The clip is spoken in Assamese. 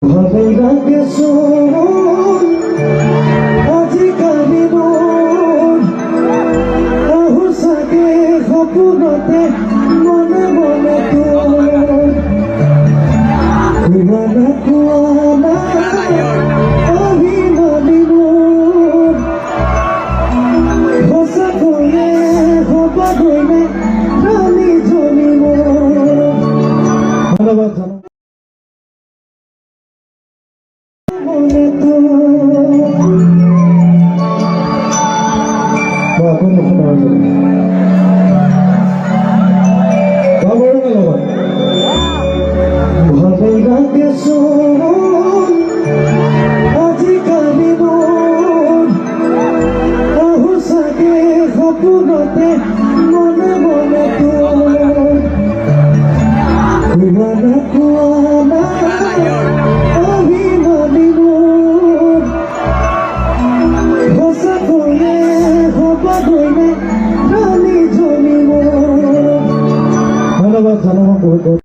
ভালো লাগে শোন আজিকালি মন আহু চাগে সপোনতে মনে মনে তোৰ কোৱা নাই অভিমানী মোৰ সঁচাকৈয়ে সবাকৈয়ে ৰাণী জনী মোৰ। ধন্যবাদ জনাম। ভালো লাগে শোন আজিকালি মন আহু চাগে সপোনতে মনে মনে তোৰ কোৱা নাই অভিমানী মোৰ সঁচাকৈয়ে সবাকৈয়ে